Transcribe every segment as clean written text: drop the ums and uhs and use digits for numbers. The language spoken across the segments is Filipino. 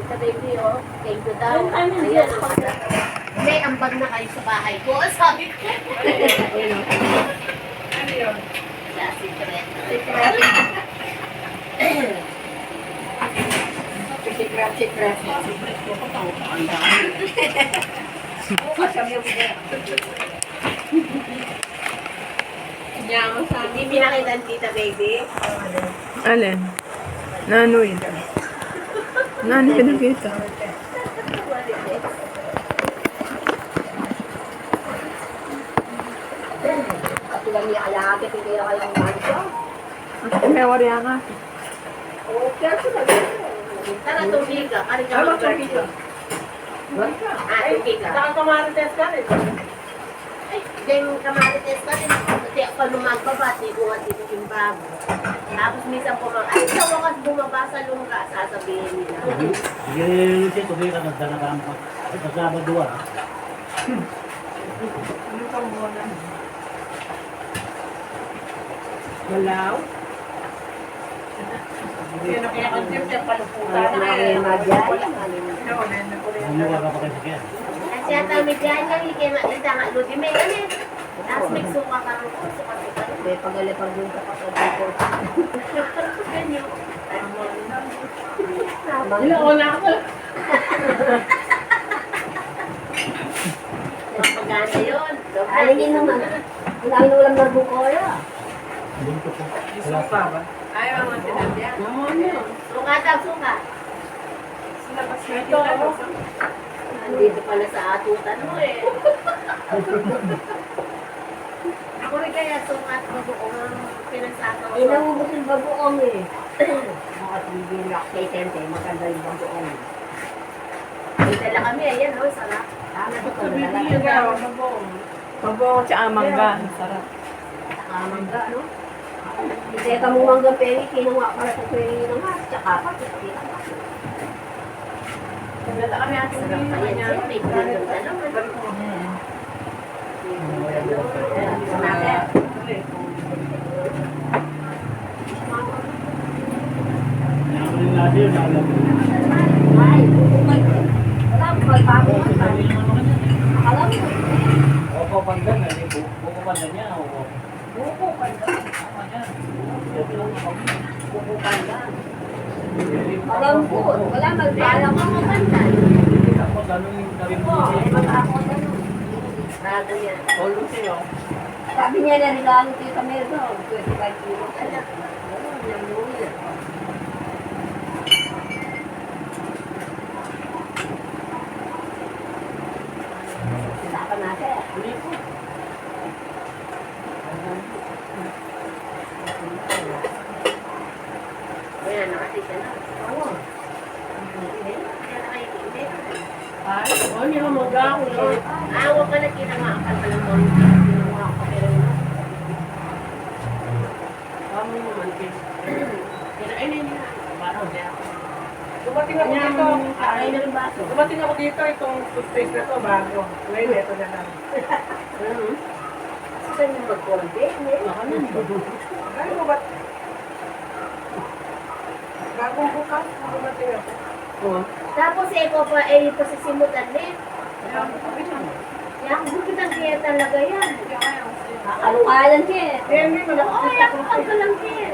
Tita Baby, oh. Thank you daw. Ayan, hindi, ambag na kayo sa bahay ko. Sabi ko. Ayun, oh. Ano yun? Sa secret. Secret. Hindi pinakita ang Tita Baby. Alin? Nanoy. Nanoy pinakita. Katulang niya alakit, hindi na kayang manso. May wariya nga. Okay, tara, tubig ka. Ano ka mag-garden? Tubig ka. Saka kamarites ka rin. Ay, then kamarites ka rin. Kasi ako lumagbabati ko at dito yung bago. Tapos minsan po mga, ay, sa wakas bumaba sa lungga, sasabihin nila. Sige, Lucy, tuloy ka nagdala ka ang Sabado ah. Ano pang bola? Malaw? Yan ang kinakonsepto yung paluputan. Ano ka kapag kaya? Kasi at ang medyan kang ikita nga, Ludi, may ano. Tapos may suka ka ng suka. May pagalipag yung kapatid ko. Ganyan. Ilang wala ako. Maganda yun. Alingin naman. Ang ulam ng bukoya. Bunto po. Isuka ba? Ayaw ang sinabi yan. Suka daw, suka. Sinabas na ito. Nandito pala sa atutan mo eh. Ako rin kaya sukat bagoong ang pinagsasama ko. Inaubos yung bagoong eh. Mga TV lactation eh. Maganda yung bagoong. May dala kami, ayan o, sarap. Tama ito Sa pala. bibigyan ka. Mabong. Pabong tsaka mangga. Sarap. Mangga, no? Hindi ka mo mangga pengi. Kinuha para sa pengi ng mas. Tsaka pa. Kita pa. Nagdala kami ating Sarap pa yan siya. May gano'n ka naman. Nakakali na siya, nakakali. Ay, bukupay. Wala, magbago ka. Alam mo. Opo, pandan na. Buko pandan niya. Opo. Buko, panda. Buko, panda. Alam ko. Wala, magbalang Alam mo maganda. Tapos ano yung gawin mo? ko. Ay, mag-ako na no. Bago yan. O, Lucy, o. Sabi niya na regalo kay Camero, 25 kilos. Ano, namuwi na. Sinapan natin. Hindi po. Ayan, nakasisa na. Oo. Kaya nakaintindi. Ay, o, hindi mo mag-ako. Huwag ka na kinamakan ka lang mo. Ginawa ko pero Kamo naman, Chris. kinainin niya. Parang niya. Dumating ako dito. Kakain na rin baso. Dumating ako dito, itong toothpaste na to, bago. Ngayon, ito na lang. Saan yung mag-konti? Ano mo ba? Bagong bukas, dumating ako. Tapos eko pa, pasisimutan din. Kaya kung kitang kaya talaga yan. Kalukalan siya eh. Kaya hindi mo Oo, kaya kung ka lang kaya.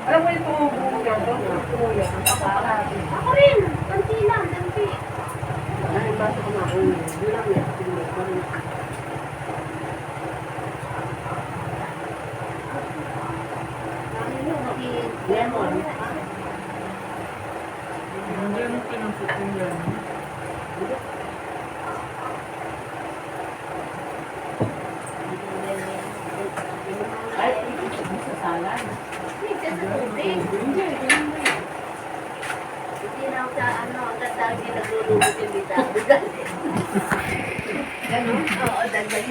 Alam mo yung tumubuo niya, tumubuo. Ako rin, konti lang, dampi. Ay, baso kumain. Bilang niya. Lemon. Nandiyan yung pinamputin yan. Ay, sa salad. Hindi, sa tubig. Hindi na ako sa ano, ang ganda hindi naglulubot yung bita. Ganun? Oo, dagdag.